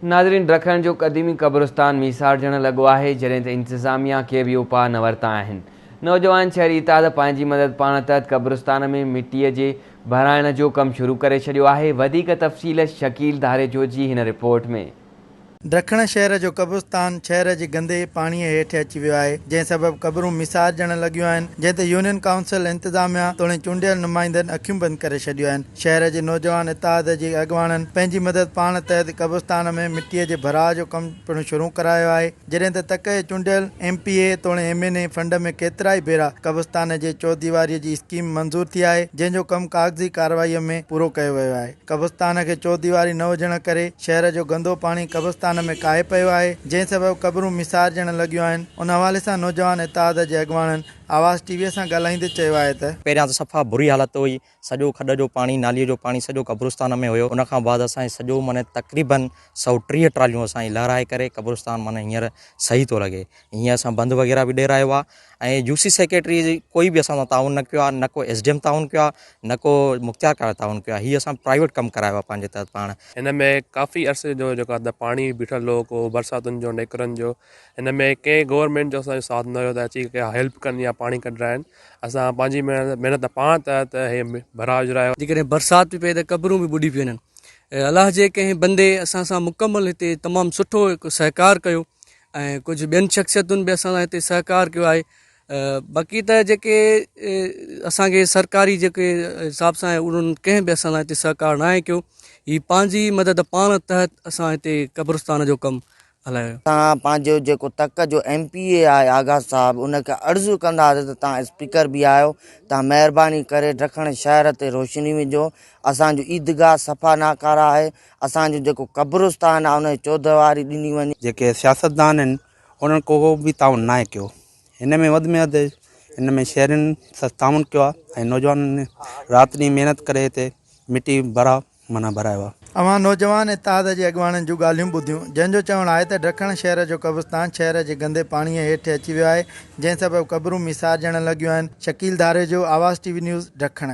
नाज़रीन, ॾखण जो क़दीमी क़ब्रिस्तान मीसारजण लॻो आहे, जॾहिं त इंतिज़ामिया के बि उपाउ न वरिता आहिनि। नौजवान शहरी इताद पंहिंजी मदद पाण तहत क़ब्रिस्तान में मिटीअ जे भराइण जो कमु शुरू करे छॾियो आहे। वधीक तफ़सील शकील धारेजो जी हिन रिपोर्ट में। ॾखण शहर जो क़ब्रिस्तान शहर जे गंदे पाणीअ हेठि अची वियो आहे, जंहिं सबबि क़बरूं मिसारजण लॻियूं आहिनि, जंहिं ते यूनियन काउंसिल इंतिज़ामिया तोड़े चूंडियल नुमाइंदनि अखियूं बंदि करे छॾियूं आहिनि। शहर जे नौजवान इताद जे अॻवाननि पंहिंजी मदद पाण तहत क़ब्रिस्तान में मिटीअ जे भराव जो कमु पिणु शुरू करायो आहे, जॾहिं त तक चूंडियल MPA तोड़े MNA फंड में केतिरा ई भेरा क़ब्रिस्तान जे चौदीवारीअ जी स्कीम मंज़ूर थी आहे, जंहिंजो कमु कागज़ी कार्रवाईअ में पूरो कयो वियो आहे। क़ब्रिस्तान खे चौदीवारी न हुजण करे शहर जो गंदो पाणी क़ब्रिस्तान में काहे पियो आहे, जंहिं सबबि क़बरूं मिसारजण लॻियूं आहिनि। उन हवाले सां नौजवान इताद जे अॻवाननि आवाज़ टीवीअ सां ॻाल्हाईंदे चयो आहे त पहिरियां त सफ़ा बुरी हालत हुई, सॼो खॾ जो पाणी नालीअ जो पाणी सॼो क़ब्रिस्तान में हुयो। उन खां बाद असांजे सॼो माने तक़रीबन 130 ट्रालियूं असांजी लहराए करे क़ब्रिस्तान माने हींअर सही थो लॻे। हीअं असां बंदि वग़ैरह बि ॾेरायो आहे ऐं UC सेक्रेटरी जी कोई बि असां सां ताउन न कयो आहे, न को SDM ताउन कयो आहे, न को मुख़्तियार कार ताउन कयो आहे। हीअ असां प्राइवेट कमु करायो आहे पंहिंजे तहत पाण। हिन में काफ़ी अरसे जो जेको आहे पाणी बीठल हो को बरसातुनि जो नेकरनि जो, हिन में कंहिं गवर्नमेंट जो असांजो साथ न हुयो त अची हेल्प कनि या पाणी कढाइनि। असां पंहिंजी महिनत पाण तहत हे भराव जुरायो। जेकॾहिं बरसाति थी पए त क़बरूं बि ॿुॾी पियूं आहिनि। अलाह जे कंहिं बंदे असां सां मुकमल हिते तमामु सुठो हिकु सहकार कयो ऐं कुझु ॿियनि शख़्सियतुनि बि असां सां हिते सहकार कयो आहे। बाक़ी त जेके असांखे सरकारी जेके हिसाब सां उन्हनि कंहिं बि असां सां हिते सहकार न आहे कयो। हीअ पंहिंजी मदद पाण तहत असां हिते क़ब्रिस्तान जो कमु हलायो। तव्हां पंहिंजो जेको तक जो MPA आहे आगा साहब, उनखे अर्ज़ु कंदासीं त तव्हां स्पीकर बि आहियो, तव्हां महिरबानी करे ॾखण शहर ते रोशनी विझो। असांजो ईदगाह सफ़ा नाकारा आहे, असांजो जेको क़ब्रिस्तान आहे उनजी चौधवारी ॾिनी वञे। जेके सियासतदान आहिनि उन्हनि को बि ताउन न कयो। हिन में वधि में वधि हिन में शहरनि सां ताउन कयो आहे ऐं नौजवाननि राति ॾींहुं महिनत करे हिते मिटी भरायो आहे। अवां नौजवान इताद जे अॻवाननि जूं ॻाल्हियूं ॿुधियूं, जंहिंजो चवणु आहे त ॾखण शहर जो क़ब्रिस्तान शहर जे गंदे पाणीअ हेठि अची वियो आहे, जंहिं सबबि क़बरूं मिसारजण लॻियूं आहिनि। शकील धारेजो, आवाज़ TV न्यूज़, ॾखण।